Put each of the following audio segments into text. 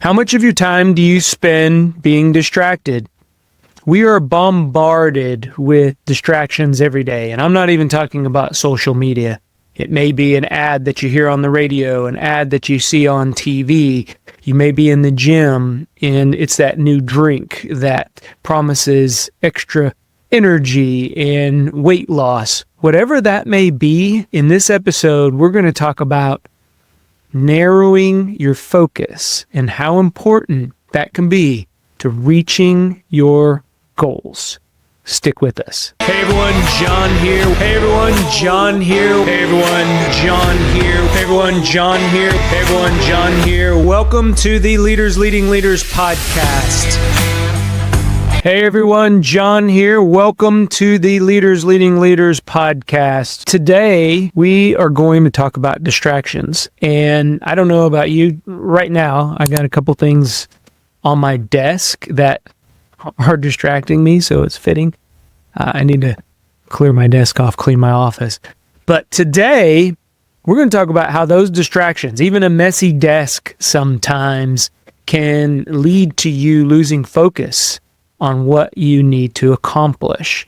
How much of your time do you spend being distracted? We are bombarded with distractions every day, and I'm not even talking about social media. It may be an ad that you hear on the radio, an ad that you see on TV. You may be in the gym, and it's that new drink that promises extra energy and weight loss. Whatever that may be, in this episode, we're going to talk about narrowing your focus and how important that can be to reaching your goals. Stick with us. Hey everyone, John here. Hey everyone, John here. Hey everyone, John here. Hey everyone, John here. Hey everyone, John here. Welcome to the Leaders Leading Leaders podcast. Hey everyone, John here. Welcome to the Leaders Leading Leaders podcast. Today, we are going to talk about distractions. And I don't know about you, right now, I got a couple things on my desk that are distracting me, so it's fitting. I need to clear my desk off, clean my office. But today, we're going to talk about how those distractions, even a messy desk sometimes, can lead to you losing focus on what you need to accomplish.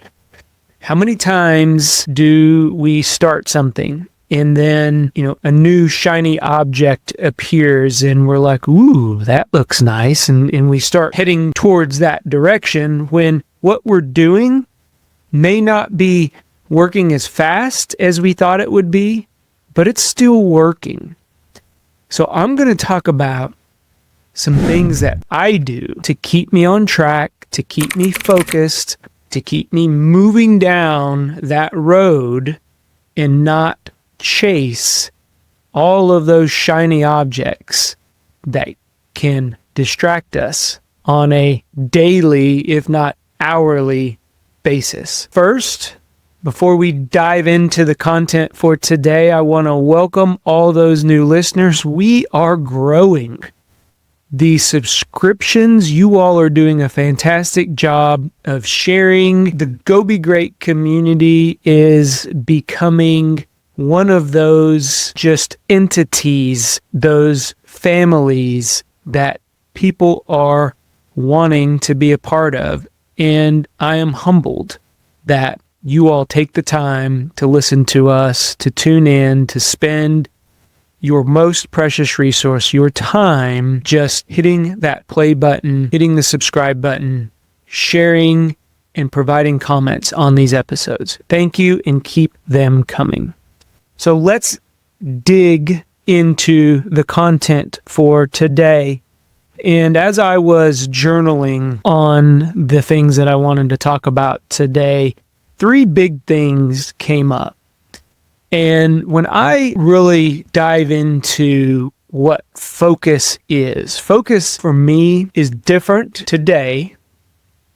How many times do we start something and then, a new shiny object appears and we're like, ooh, that looks nice. And we start heading towards that direction when what we're doing may not be working as fast as we thought it would be, but it's still working. So I'm going to talk about some things that I do to keep me on track, to keep me focused, to keep me moving down that road and not chase all of those shiny objects that can distract us on a daily, if not hourly basis. First, before we dive into the content for today, I want to welcome all those new listeners. We are growing. The subscriptions, you all are doing a fantastic job of sharing. The Go Be Great community is becoming one of those just entities, those families that people are wanting to be a part of. And I am humbled that you all take the time to listen to us, to tune in, to spend your most precious resource, your time, just hitting that play button, hitting the subscribe button, sharing, and providing comments on these episodes. Thank you, and keep them coming. So let's dig into the content for today. And as I was journaling on the things that I wanted to talk about today, 3 big things came up. And when I really dive into what focus for me is different today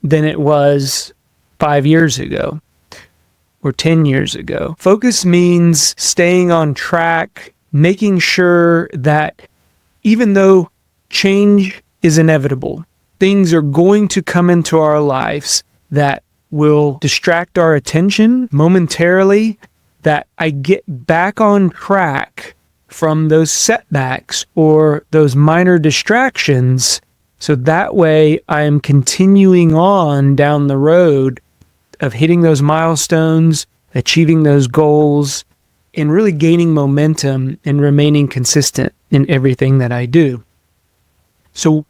than it was 5 years ago or 10 years ago. Focus means staying on track, making sure that even though change is inevitable, things are going to come into our lives that will distract our attention momentarily, that I get back on track from those setbacks or those minor distractions, so that way I am continuing on down the road of hitting those milestones, achieving those goals, and really gaining momentum and remaining consistent in everything that I do. So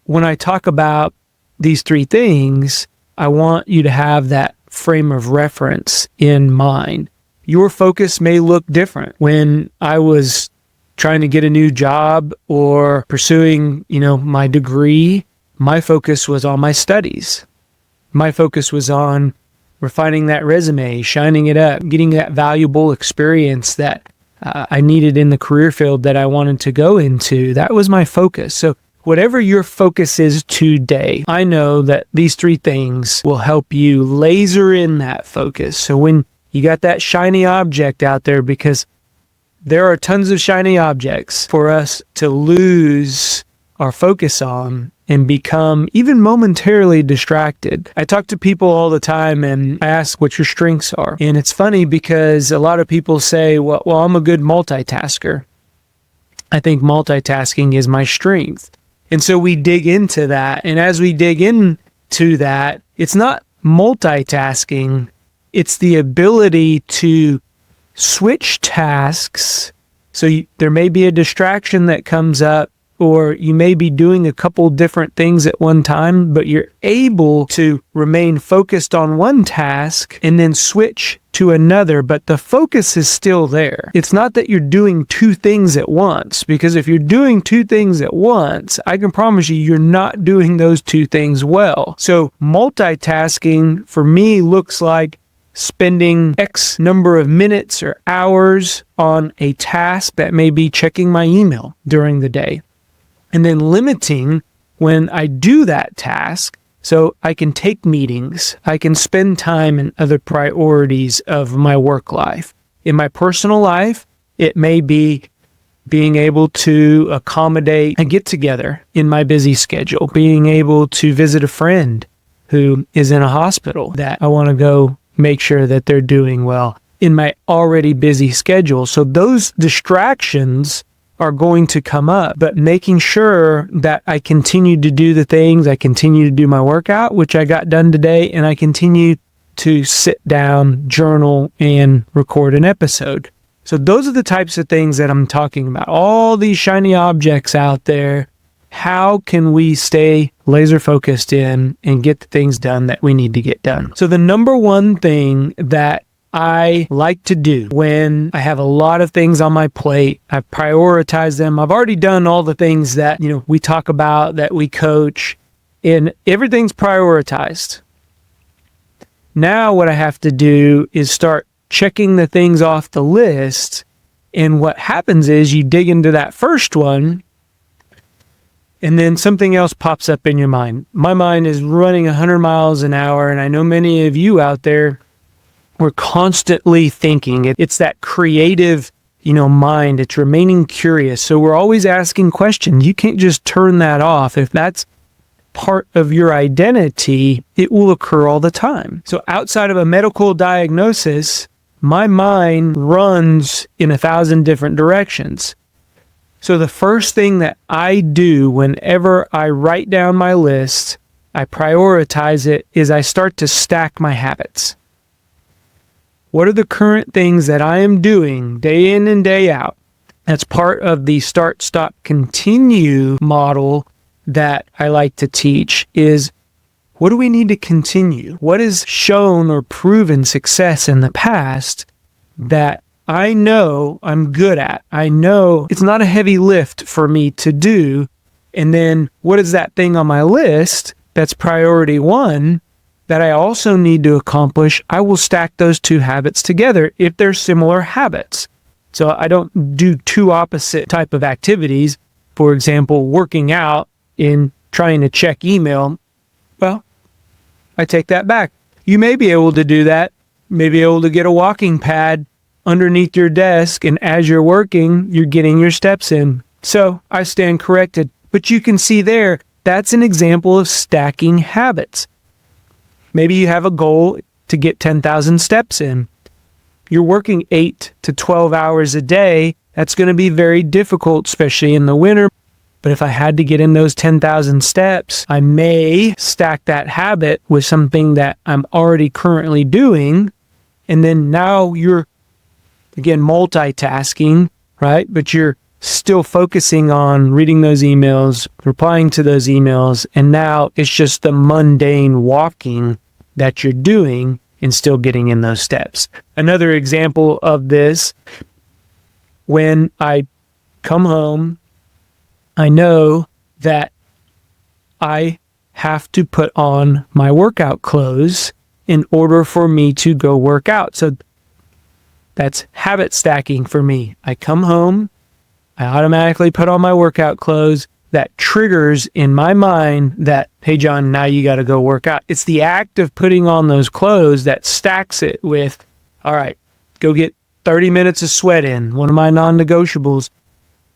when I talk about these 3 things, I want you to have that frame of reference in mind. Your focus may look different. When I was trying to get a new job or pursuing, my degree, my focus was on my studies. My focus was on refining that resume, shining it up, getting that valuable experience that I needed in the career field that I wanted to go into. That was my focus. So whatever your focus is today, I know that these 3 things will help you laser in that focus. So when you got that shiny object out there, because there are tons of shiny objects for us to lose our focus on and become even momentarily distracted. I talk to people all the time and I ask what your strengths are. And it's funny because a lot of people say, well, I'm a good multitasker. I think multitasking is my strength. And so we dig into that. And as we dig into that, it's not multitasking, it's the ability to switch tasks. So there may be a distraction that comes up, or you may be doing a couple different things at one time, but you're able to remain focused on one task and then switch to another, but the focus is still there. It's not that you're doing two things at once, because if you're doing two things at once, I can promise you're not doing those two things well. So multitasking for me looks like spending X number of minutes or hours on a task that may be checking my email during the day, and then limiting when I do that task so I can take meetings, I can spend time in other priorities of my work life. In my personal life, it may be being able to accommodate a get-together in my busy schedule, being able to visit a friend who is in a hospital that I want to go make sure that they're doing well in my already busy schedule. So those distractions are going to come up, but making sure that I continue to do the things, I continue to do my workout, which I got done today, and I continue to sit down, journal, and record an episode. So those are the types of things that I'm talking about. All these shiny objects out there, how can we stay laser focused in and get the things done that we need to get done? So the number one thing that I like to do when I have a lot of things on my plate, I prioritize them. I've already done all the things that, we talk about, that we coach, and everything's prioritized. Now what I have to do is start checking the things off the list. And what happens is you dig into that first one, and then something else pops up in your mind. My mind is running 100 miles an hour, and I know many of you out there, we're constantly thinking. It's that creative, mind. It's remaining curious. So we're always asking questions. You can't just turn that off. If that's part of your identity, it will occur all the time. So outside of a medical diagnosis, my mind runs in 1,000 different directions. So the first thing that I do whenever I write down my list, I prioritize it, is I start to stack my habits. What are the current things that I am doing day in and day out? That's part of the start, stop, continue model that I like to teach, is what do we need to continue? What is shown or proven success in the past that I know I'm good at? I know it's not a heavy lift for me to do. And then what is that thing on my list that's priority one that I also need to accomplish? I will stack those two habits together if they're similar habits. So I don't do two opposite type of activities. For example, working out and trying to check email. Well, I take that back. You may be able to do that. You may be able to get a walking pad underneath your desk, and as you're working, you're getting your steps in. So I stand corrected. But you can see there, that's an example of stacking habits. Maybe you have a goal to get 10,000 steps in. You're working 8 to 12 hours a day. That's going to be very difficult, especially in the winter. But if I had to get in those 10,000 steps, I may stack that habit with something that I'm already currently doing. And then now you're, again, multitasking, right? But you're still focusing on reading those emails, replying to those emails, and now it's just the mundane walking that you're doing and still getting in those steps. Another example of this, when I come home, I know that I have to put on my workout clothes in order for me to go work out. So that's habit stacking for me. I come home, I automatically put on my workout clothes. That triggers in my mind that, hey, John, now you got to go work out. It's the act of putting on those clothes that stacks it with, all right, go get 30 minutes of sweat in, one of my non-negotiables.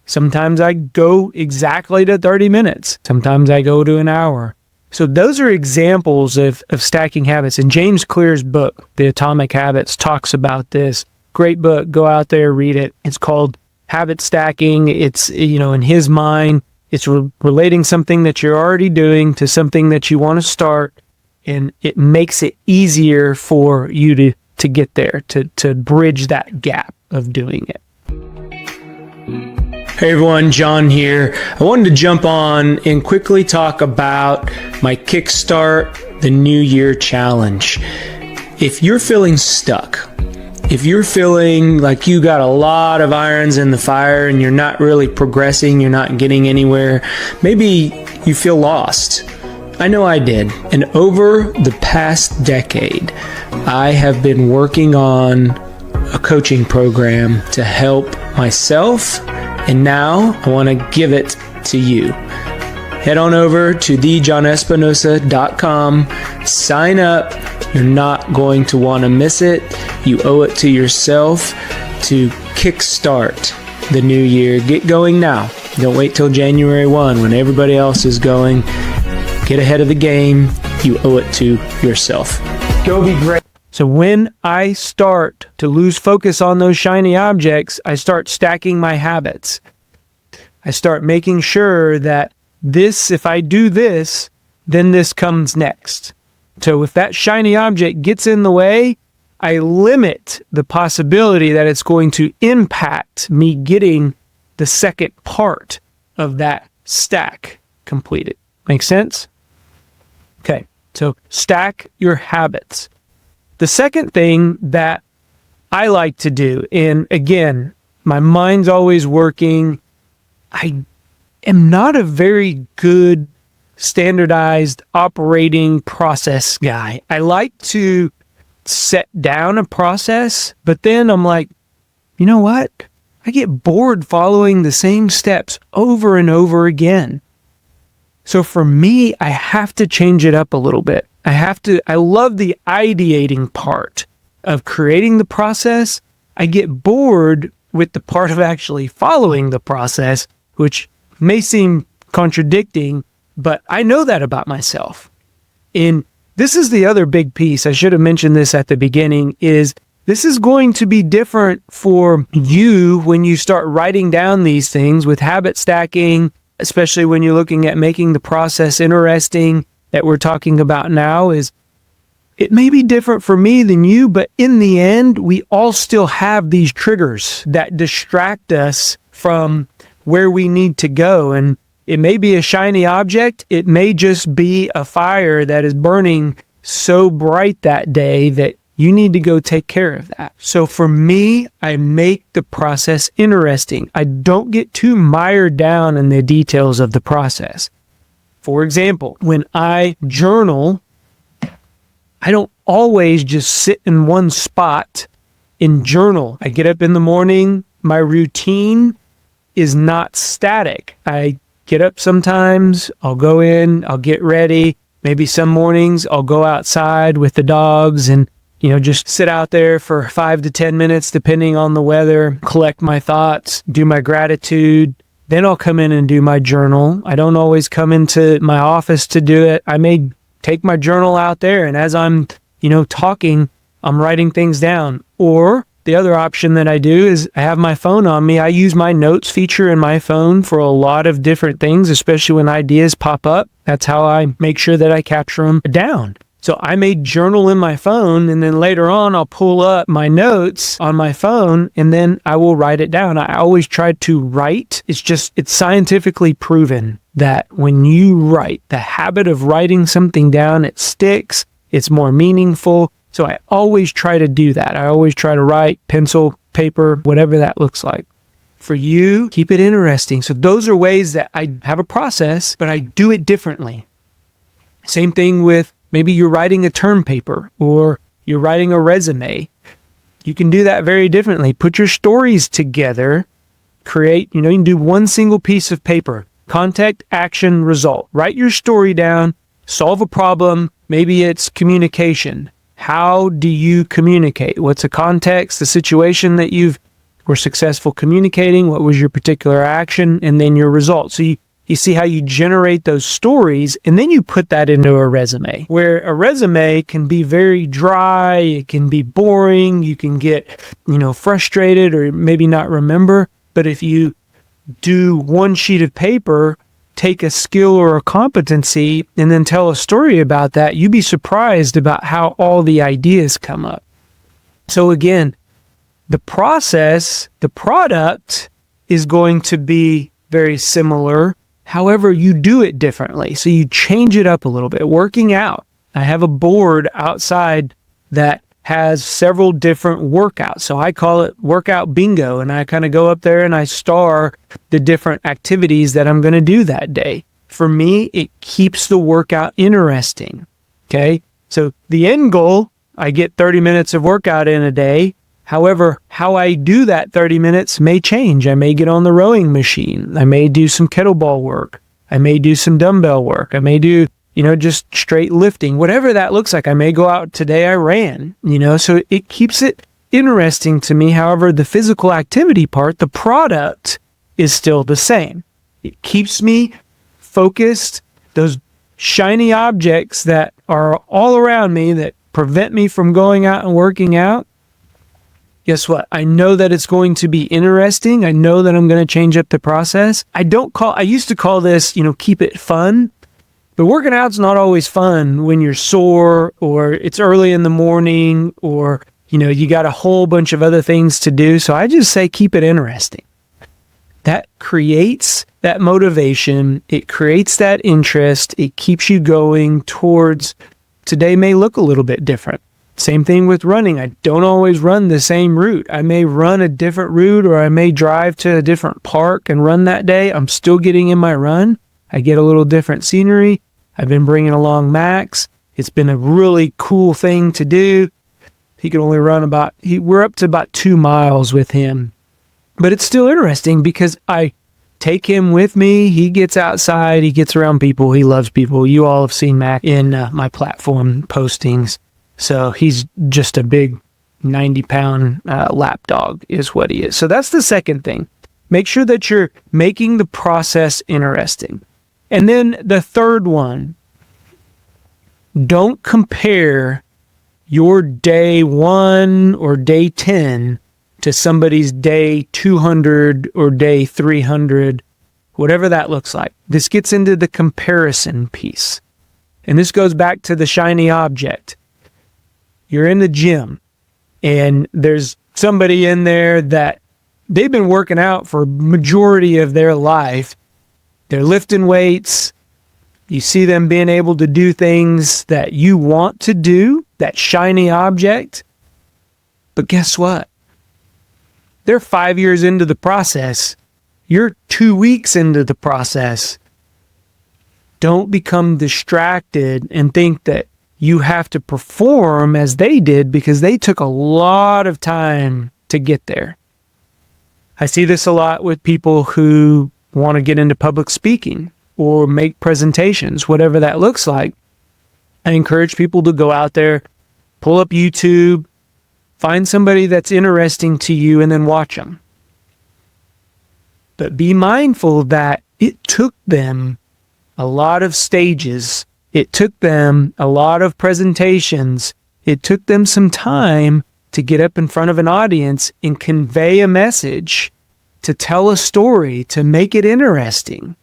Sometimes I go exactly to 30 minutes. Sometimes I go to an hour. So those are examples of stacking habits. And James Clear's book, The Atomic Habits, talks about this. Great book. Go out there, read it. It's called Habit Stacking. It's, in his mind, It's relating something that you're already doing to something that you want to start, and it makes it easier for you to get there, to bridge that gap of doing it. Hey everyone, John here. I wanted to jump on and quickly talk about my Kickstart the New Year Challenge. If you're feeling stuck, if you're feeling like you got a lot of irons in the fire and you're not really progressing, you're not getting anywhere, maybe you feel lost. I know I did. And over the past decade, I have been working on a coaching program to help myself, and now I want to give it to you. Head on over to thejohnespinosa.com, sign up. You're not going to want to miss it. You owe it to yourself to kickstart the new year. Get going now. Don't wait till January 1 when everybody else is going. Get ahead of the game. You owe it to yourself. Go be great. So when I start to lose focus on those shiny objects, I start stacking my habits. I start making sure that if I do this, then this comes next. So if that shiny object gets in the way, I limit the possibility that it's going to impact me getting the second part of that stack completed. Make sense? Okay, so stack your habits. The second thing that I like to do, and again, my mind's always working, I am not a very good standardized operating process guy. I like to set down a process, but then I'm like, you know what? I get bored following the same steps over and over again. So for me, I have to change it up a little bit. I love the ideating part of creating the process. I get bored with the part of actually following the process, which may seem contradicting, but I know that about myself. And this is the other big piece. I should have mentioned this at the beginning, is this is going to be different for you when you start writing down these things with habit stacking, especially when you're looking at making the process interesting that we're talking about now. Is it may be different for me than you, but in the end, we all still have these triggers that distract us from where we need to go. And it may be a shiny object. It may just be a fire that is burning so bright that day that you need to go take care of that. So for me, I make the process interesting. I don't get too mired down in the details of the process. For example, when I journal, I don't always just sit in one spot and journal. I get up in the morning. My routine is not static. I get up sometimes, I'll go in, I'll get ready. Maybe some mornings I'll go outside with the dogs and, just sit out there for 5 to 10 minutes, depending on the weather, collect my thoughts, do my gratitude. Then I'll come in and do my journal. I don't always come into my office to do it. I may take my journal out there, and as I'm, talking, I'm writing things down. Or the other option that I do is I have my phone on me. I use my notes feature in my phone for a lot of different things, especially when ideas pop up. That's how I make sure that I capture them down. So I may journal in my phone, and then later on I'll pull up my notes on my phone, and then I will write it down. I always try to write. It's scientifically proven that when you write, the habit of writing something down, it sticks. It's more meaningful. So I always try to do that. I always try to write, pencil, paper, whatever that looks like. For you, keep it interesting. So those are ways that I have a process, but I do it differently. Same thing with maybe you're writing a term paper or you're writing a resume. You can do that very differently. Put your stories together. Create, you can do one single piece of paper. Contact, action, result. Write your story down. Solve a problem. Maybe it's communication. How do you communicate? What's the context, the situation that you were successful communicating? What was your particular action? And then your result. So you see how you generate those stories, and then you put that into a resume, where a resume can be very dry. It can be boring. You can get, frustrated or maybe not remember. But if you do one sheet of paper take a skill or a competency and then tell a story about that, you'd be surprised about how all the ideas come up. So again, the process, the product is going to be very similar. However, you do it differently. So you change it up a little bit. Working out. I have a board outside that has several different workouts. So I call it workout bingo, and I kind of go up there and I star the different activities that I'm going to do that day. For me, it keeps the workout interesting. Okay. So the end goal, I get 30 minutes of workout in a day. However, how I do that 30 minutes may change. I may get on the rowing machine. I may do some kettlebell work. I may do some dumbbell work. I may do, just straight lifting, whatever that looks like. I may go out today. I ran, so it keeps it interesting to me. However, the physical activity part, the product is still the same. It keeps me focused. Those shiny objects that are all around me that prevent me from going out and working out, guess what? I know that it's going to be interesting. I know that I'm going to change up the process. I used to call this, keep it fun. But working out's not always fun when you're sore or it's early in the morning or, you got a whole bunch of other things to do. So I just say keep it interesting. That creates that motivation. It creates that interest. It keeps you going towards today may look a little bit different. Same thing with running. I don't always run the same route. I may run a different route or I may drive to a different park and run that day. I'm still getting in my run. I get a little different scenery. I've been bringing along Max. It's been a really cool thing to do. He can only run we're up to about 2 miles with him. But it's still interesting because I take him with me. He gets outside. He gets around people. He loves people. You all have seen Max in my platform postings. So he's just a big 90-pound lap dog is what he is. So that's the second thing. Make sure that you're making the process interesting. And then the third one, don't compare your day 1 or day 10 to somebody's day 200 or day 300, whatever that looks like. This gets into the comparison piece. And this goes back to the shiny object. You're in the gym and there's somebody in there that they've been working out for majority of their life. They're lifting weights. You see them being able to do things that you want to do, that shiny object. But guess what? They're 5 years into the process. You're 2 weeks into the process. Don't become distracted and think that you have to perform as they did because they took a lot of time to get there. I see this a lot with people who want to get into public speaking or make presentations, whatever that looks like. I encourage people to go out there, pull up YouTube, find somebody that's interesting to you and then watch them. But be mindful that it took them a lot of stages. It took them a lot of presentations. It took them some time to get up in front of an audience and convey a message, to tell a story, to make it interesting.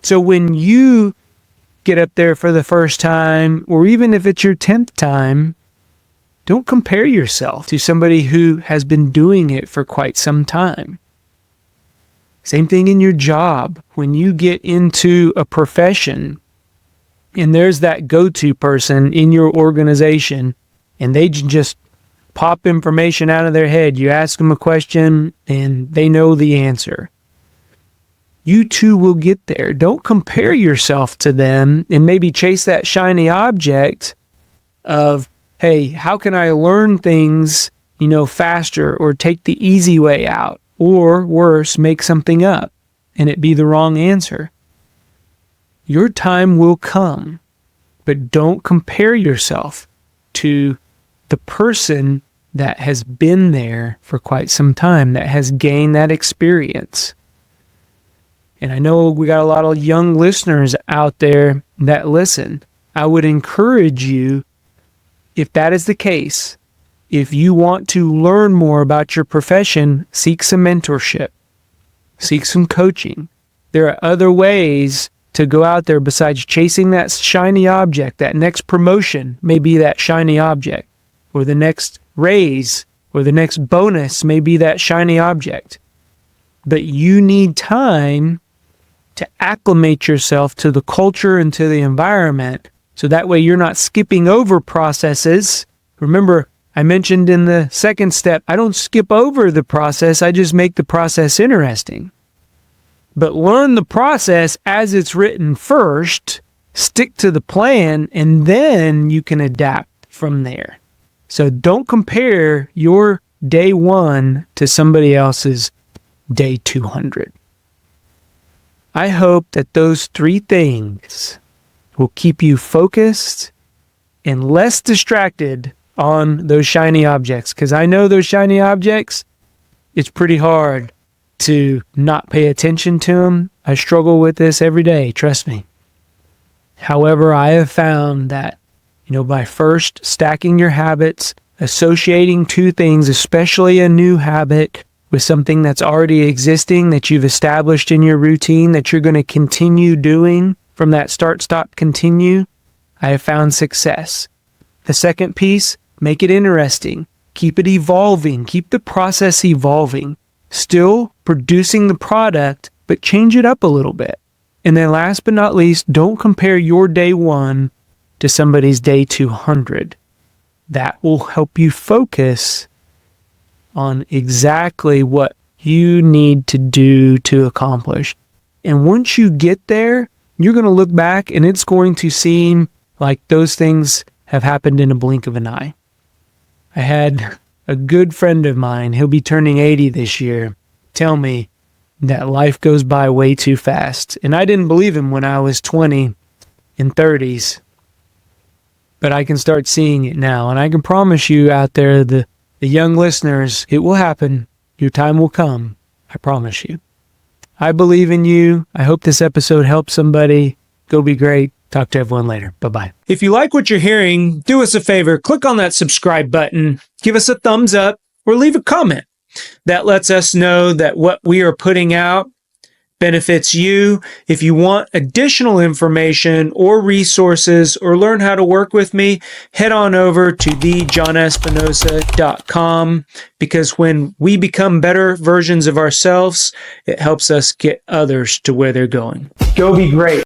So when you get up there for the first time, or even if it's your 10th time, don't compare yourself to somebody who has been doing it for quite some time. Same thing in your job. When you get into a profession and there's that go-to person in your organization and they just pop information out of their head. You ask them a question and they know the answer. You too will get there. Don't compare yourself to them and maybe chase that shiny object of, hey, how can I learn things, faster or take the easy way out? Or worse, make something up and it be the wrong answer. Your time will come, but don't compare yourself to the person that has been there for quite some time, that has gained that experience. And I know we got a lot of young listeners out there that listen. I would encourage you, if that is the case, if you want to learn more about your profession, seek some mentorship, seek some coaching, There are other ways to go out there besides chasing that shiny object. That next promotion may be that shiny object, or the next raise, or the next bonus may be that shiny object. But you need time to acclimate yourself to the culture and to the environment, so that way you're not skipping over processes. Remember, I mentioned in the second step, I don't skip over the process, I just make the process interesting. But learn the process as it's written first, stick to the plan, and then you can adapt from there. So don't compare your day 1 to somebody else's day 200. I hope that those 3 things will keep you focused and less distracted on those shiny objects. Because I know those shiny objects, it's pretty hard to not pay attention to them. I struggle with this every day, trust me. However, I have found that, by first stacking your habits, associating 2 things, especially a new habit, with something that's already existing, that you've established in your routine, that you're going to continue doing from that start, stop, continue, I have found success. The second piece, make it interesting. Keep it evolving. Keep the process evolving. Still producing the product, but change it up a little bit. And then last but not least, don't compare your day 1 to somebody's day 200. That will help you focus on exactly what you need to do to accomplish. And once you get there, you're going to look back and it's going to seem like those things have happened in a blink of an eye. I had a good friend of mine, he'll be turning 80 this year, tell me that life goes by way too fast. And I didn't believe him when I was 20 and 30s. But I can start seeing it now. And I can promise you out there, the young listeners, it will happen. Your time will come. I promise you. I believe in you. I hope this episode helps somebody. Go be great. Talk to everyone later. Bye-bye. If you like what you're hearing, do us a favor. Click on that subscribe button. Give us a thumbs up or leave a comment. That lets us know that what we are putting out benefits you. If you want additional information or resources or learn how to work with me, head on over to thejohnespinosa.com, because when we become better versions of ourselves, it helps us get others to where they're going. Go be great.